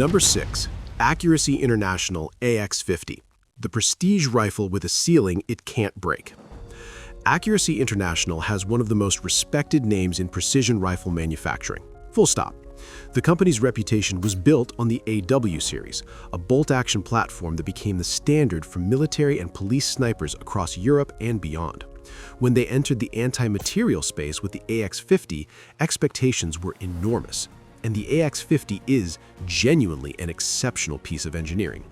Number 6. Accuracy International AX50, the prestige rifle with a ceiling it can't break. Accuracy International has one of the most respected names in precision rifle manufacturing. Full stop. The company's reputation was built on the AW series, a bolt-action platform that became the standard for military and police snipers across Europe and beyond. When they entered the anti-materiel space with the AX50, expectations were enormous. And the AX50 is genuinely an exceptional piece of engineering.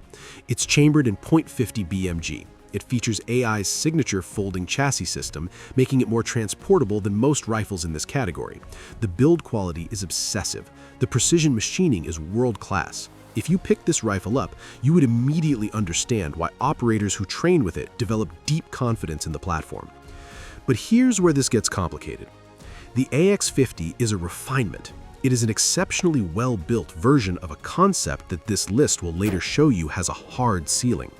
It's chambered in .50 BMG. It features AI's signature folding chassis system, making it more transportable than most rifles in this category. The build quality is obsessive. The precision machining is world-class. If you picked this rifle up, you would immediately understand why operators who train with it develop deep confidence in the platform. But here's where this gets complicated. The AX50 is a refinement. It is an exceptionally well-built version of a concept that this list will later show you has a hard ceiling.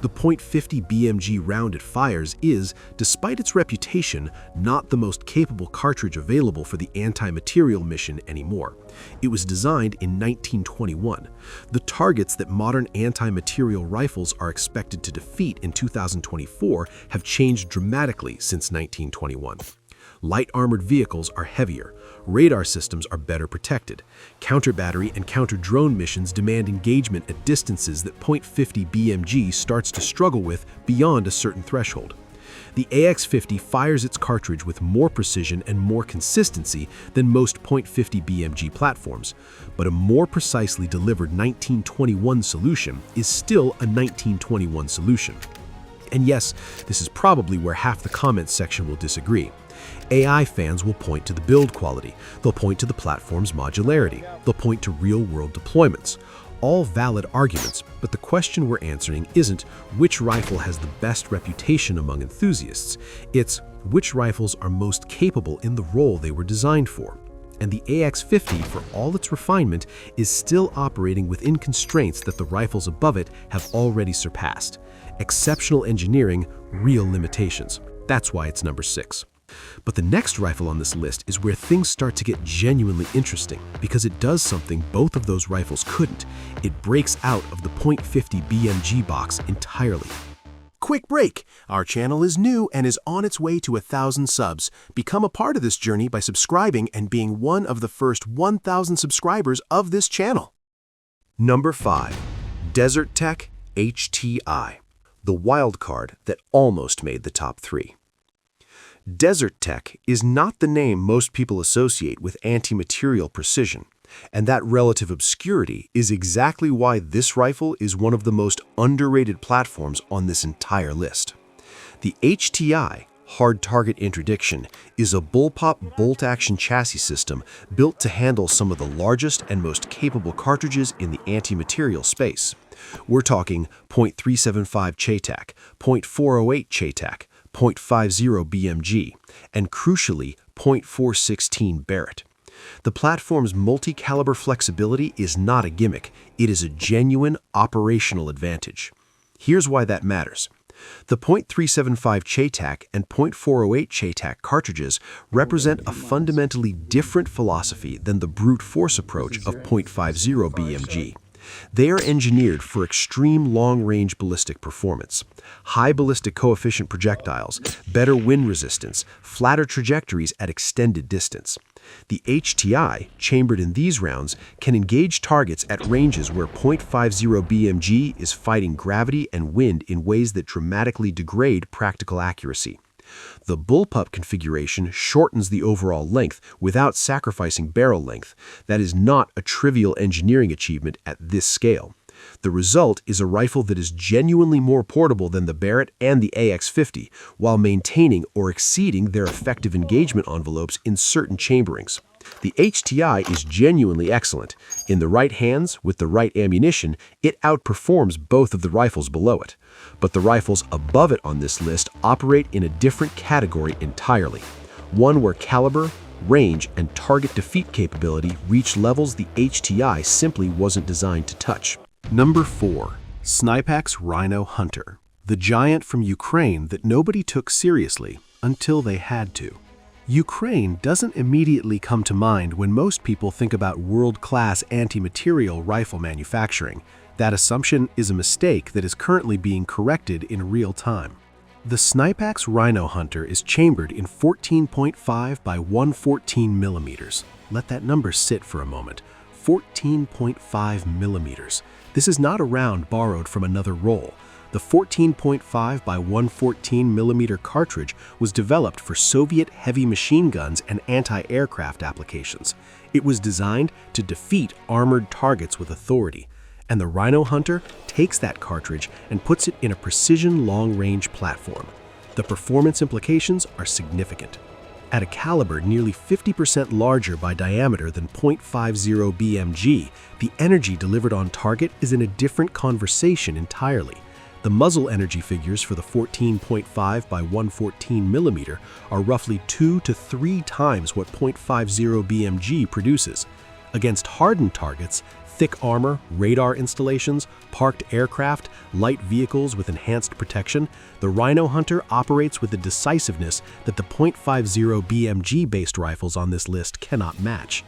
The .50 BMG round it fires is, despite its reputation, not the most capable cartridge available for the anti-materiel mission anymore. It was designed in 1921. The targets that modern anti-materiel rifles are expected to defeat in 2024 have changed dramatically since 1921. Light armored vehicles are heavier, radar systems are better protected, counter-battery and counter-drone missions demand engagement at distances that .50 BMG starts to struggle with beyond a certain threshold. The AX50 fires its cartridge with more precision and more consistency than most .50 BMG platforms, but a more precisely delivered 1921 solution is still a 1921 solution. And yes, this is probably where half the comments section will disagree. AI fans will point to the build quality, they'll point to the platform's modularity, they'll point to real-world deployments. All valid arguments, but the question we're answering isn't which rifle has the best reputation among enthusiasts, it's which rifles are most capable in the role they were designed for. And the AX50, for all its refinement, is still operating within constraints that the rifles above it have already surpassed. Exceptional engineering, real limitations. That's why it's number 6. But the next rifle on this list is where things start to get genuinely interesting because it does something both of those rifles couldn't. It breaks out of the .50 BMG box entirely. Quick break! Our channel is new and is on its way to 1,000 subs. Become a part of this journey by subscribing and being one of the first 1,000 subscribers of this channel. Number 5. Desert Tech HTI, the wild card that almost made the top 3. Desert Tech is not the name most people associate with anti-materiel precision, and that relative obscurity is exactly why this rifle is one of the most underrated platforms on this entire list. The HTI, Hard Target Interdiction, is a bullpup bolt-action chassis system built to handle some of the largest and most capable cartridges in the anti-materiel space. We're talking .375 CHATAC, .408 CHATAC, .50 BMG, and crucially, .416 Barrett. The platform's multi-caliber flexibility is not a gimmick, it is a genuine operational advantage. Here's why that matters. The .375 CHATAC and .408 CHATAC cartridges represent a fundamentally different philosophy than the brute force approach of .50 BMG. They are engineered for extreme long-range ballistic performance, high ballistic coefficient projectiles, better wind resistance, flatter trajectories at extended distance. The HTI, chambered in these rounds, can engage targets at ranges where .50 BMG is fighting gravity and wind in ways that dramatically degrade practical accuracy. The bullpup configuration shortens the overall length without sacrificing barrel length. That is not a trivial engineering achievement at this scale. The result is a rifle that is genuinely more portable than the Barrett and the AX50, while maintaining or exceeding their effective engagement envelopes in certain chamberings. The HTI is genuinely excellent. In the right hands, with the right ammunition, it outperforms both of the rifles below it. But the rifles above it on this list operate in a different category entirely. One where caliber, range, and target defeat capability reach levels the HTI simply wasn't designed to touch. Number 4. Snipex Rhino Hunter, the giant from Ukraine that nobody took seriously until they had to. Ukraine doesn't immediately come to mind when most people think about world-class anti-materiel rifle manufacturing. That assumption is a mistake that is currently being corrected in real time. The Snipex Rhino Hunter is chambered in 14.5 by 114 millimeters. Let that number sit for a moment. 14.5 millimeters. This is not a round borrowed from another roll. The 14.5 by 114 millimeter cartridge was developed for Soviet heavy machine guns and anti-aircraft applications. It was designed to defeat armored targets with authority. And the Rhino Hunter takes that cartridge and puts it in a precision long-range platform. The performance implications are significant. At a caliber nearly 50% larger by diameter than .50 BMG, the energy delivered on target is in a different conversation entirely. The muzzle energy figures for the 14.5 by 114 millimeter are roughly 2 to 3 times what .50 BMG produces. Against hardened targets, thick armor, radar installations, parked aircraft, light vehicles with enhanced protection, the Rhino Hunter operates with a decisiveness that the .50 BMG-based rifles on this list cannot match.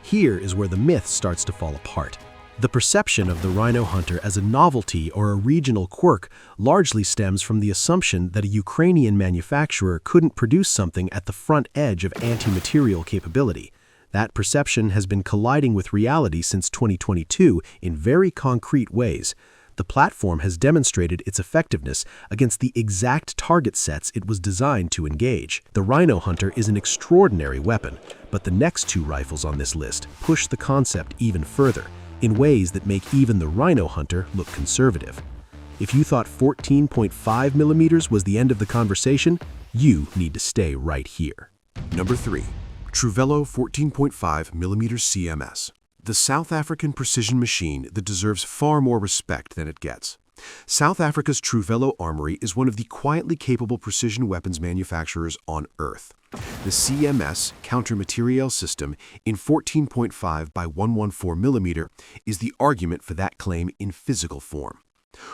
Here is where the myth starts to fall apart. The perception of the Rhino Hunter as a novelty or a regional quirk largely stems from the assumption that a Ukrainian manufacturer couldn't produce something at the front edge of anti-materiel capability. That perception has been colliding with reality since 2022 in very concrete ways. The platform has demonstrated its effectiveness against the exact target sets it was designed to engage. The Rhino Hunter is an extraordinary weapon, but the next two rifles on this list push the concept even further, in ways that make even the Rhino Hunter look conservative. If you thought 14.5 millimeters was the end of the conversation, you need to stay right here. Number 3. Truvelo 14.5 mm CMS. The South African precision machine that deserves far more respect than it gets. South Africa's Truvelo Armory is one of the quietly capable precision weapons manufacturers on Earth. The CMS counter-materiel system in 14.5 by 114 mm is the argument for that claim in physical form.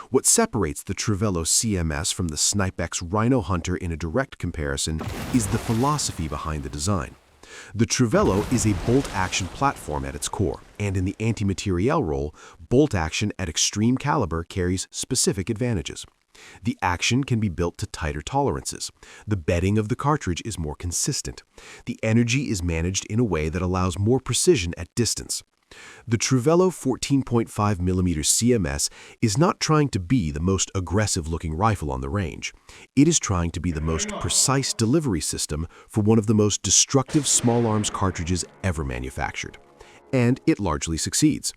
What separates the Truvelo CMS from the Snipex Rhino Hunter in a direct comparison is the philosophy behind the design. The Truvelo is a bolt-action platform at its core, and in the anti-materiel role, bolt action at extreme caliber carries specific advantages. The action can be built to tighter tolerances. The bedding of the cartridge is more consistent. The energy is managed in a way that allows more precision at distance. The Truvelo 14.5 mm CMS is not trying to be the most aggressive-looking rifle on the range. It is trying to be the most precise delivery system for one of the most destructive small arms cartridges ever manufactured. And it largely succeeds.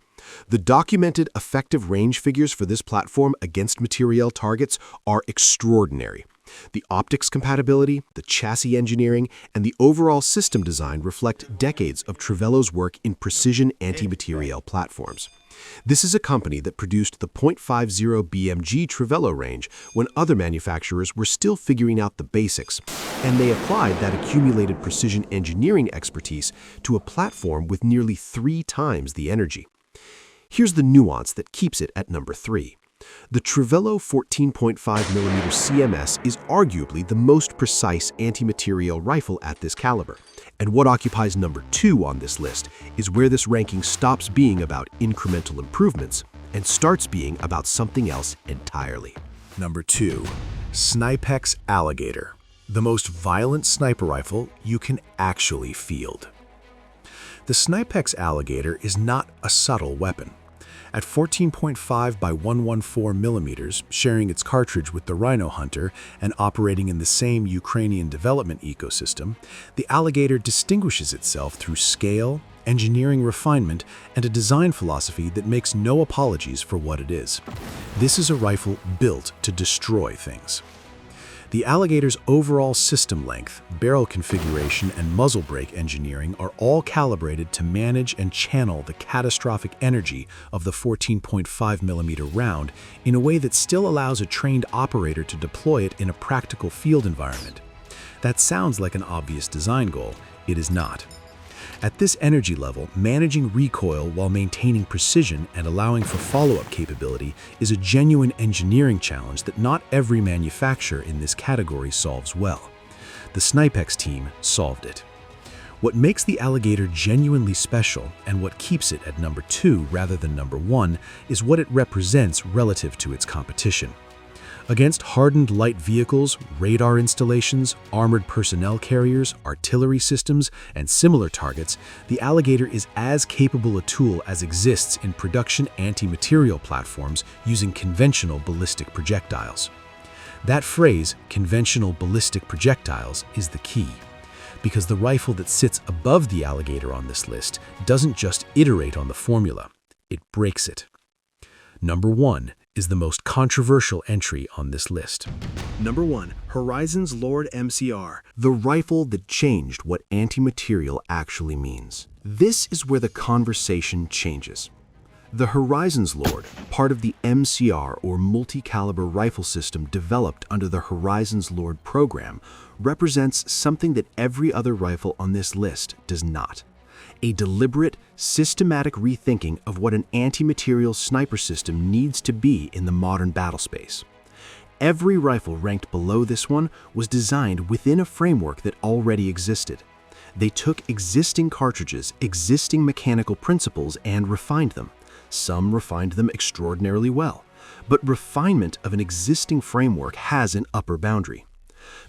The documented effective range figures for this platform against materiel targets are extraordinary. The optics compatibility, the chassis engineering, and the overall system design reflect decades of Truvelo's work in precision anti-materiel platforms. This is a company that produced the .50 BMG Truvelo range when other manufacturers were still figuring out the basics, and they applied that accumulated precision engineering expertise to a platform with nearly 3 times the energy. Here's the nuance that keeps it at number 3. The Truvelo 14.5 mm CMS is arguably the most precise anti-materiel rifle at this caliber. And what occupies number 2 on this list is where this ranking stops being about incremental improvements and starts being about something else entirely. Number 2. Snipex Alligator, the most violent sniper rifle you can actually field. The Snipex Alligator is not a subtle weapon. At 14.5 by 114 millimeters, sharing its cartridge with the Rhino Hunter and operating in the same Ukrainian development ecosystem, the Alligator distinguishes itself through scale, engineering refinement, and a design philosophy that makes no apologies for what it is. This is a rifle built to destroy things. The Alligator's overall system length, barrel configuration, and muzzle brake engineering are all calibrated to manage and channel the catastrophic energy of the 14.5 millimeter round in a way that still allows a trained operator to deploy it in a practical field environment. That sounds like an obvious design goal. It is not. At this energy level, managing recoil while maintaining precision and allowing for follow-up capability is a genuine engineering challenge that not every manufacturer in this category solves well. The Snipex team solved it. What makes the Alligator genuinely special and what keeps it at number 2 rather than number 1 is what it represents relative to its competition. Against hardened light vehicles, radar installations, armored personnel carriers, artillery systems, and similar targets, the Alligator is as capable a tool as exists in production anti-materiel platforms using conventional ballistic projectiles. That phrase, conventional ballistic projectiles, is the key, because the rifle that sits above the Alligator on this list doesn't just iterate on the formula, it breaks it. Number 1 is the most controversial entry on this list. Number 1, Horizon's Lord MCR, the rifle that changed what anti-materiel actually means. This is where the conversation changes. The Horizon's Lord, part of the MCR or multi-caliber rifle system developed under the Horizon's Lord program, represents something that every other rifle on this list does not. A deliberate, systematic rethinking of what an anti-materiel sniper system needs to be in the modern battle space. Every rifle ranked below this one was designed within a framework that already existed. They took existing cartridges, existing mechanical principles, and refined them. Some refined them extraordinarily well, but refinement of an existing framework has an upper boundary.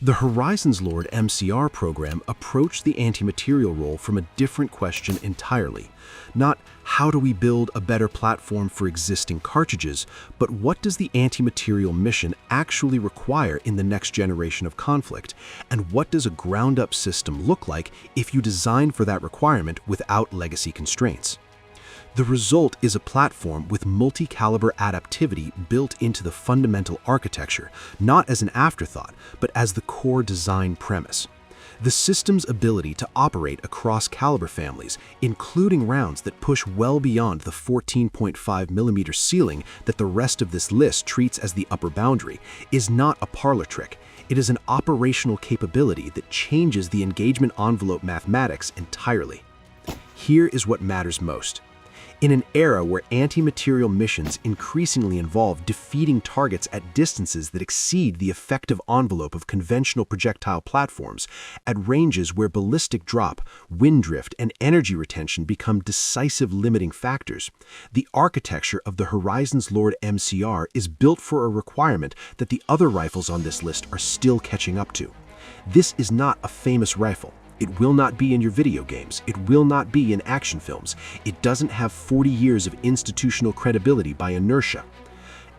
The Horizon's Lord MCR program approached the anti-materiel role from a different question entirely. Not how do we build a better platform for existing cartridges, but what does the anti-materiel mission actually require in the next generation of conflict, and what does a ground-up system look like if you design for that requirement without legacy constraints? The result is a platform with multi-caliber adaptivity built into the fundamental architecture, not as an afterthought, but as the core design premise. The system's ability to operate across caliber families, including rounds that push well beyond the 14.5mm ceiling that the rest of this list treats as the upper boundary, is not a parlor trick. It is an operational capability that changes the engagement envelope mathematics entirely. Here is what matters most. In an era where anti-materiel missions increasingly involve defeating targets at distances that exceed the effective envelope of conventional projectile platforms, at ranges where ballistic drop, wind drift, and energy retention become decisive limiting factors, the architecture of the Horizon's Lord MCR is built for a requirement that the other rifles on this list are still catching up to. This is not a famous rifle. It will not be in your video games. It will not be in action films. It doesn't have 40 years of institutional credibility by inertia.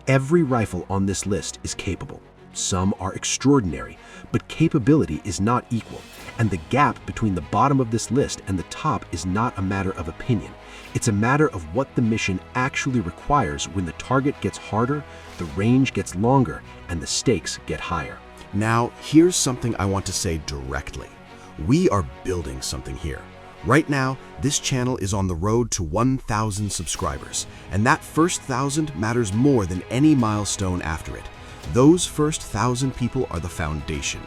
Every rifle on this list is capable. Some are extraordinary, but capability is not equal, and the gap between the bottom of this list and the top is not a matter of opinion. It's a matter of what the mission actually requires when the target gets harder, the range gets longer, and the stakes get higher. Now, here's something I want to say directly. We are building something here. Right now, this channel is on the road to 1,000 subscribers, and that first 1,000 matters more than any milestone after it. Those first 1,000 people are the foundation.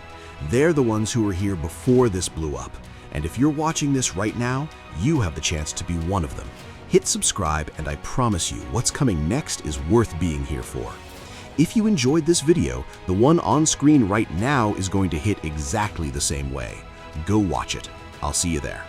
They're the ones who were here before this blew up. And if you're watching this right now, you have the chance to be one of them. Hit subscribe, and I promise you what's coming next is worth being here for. If you enjoyed this video, the one on screen right now is going to hit exactly the same way. Go watch it. I'll see you there.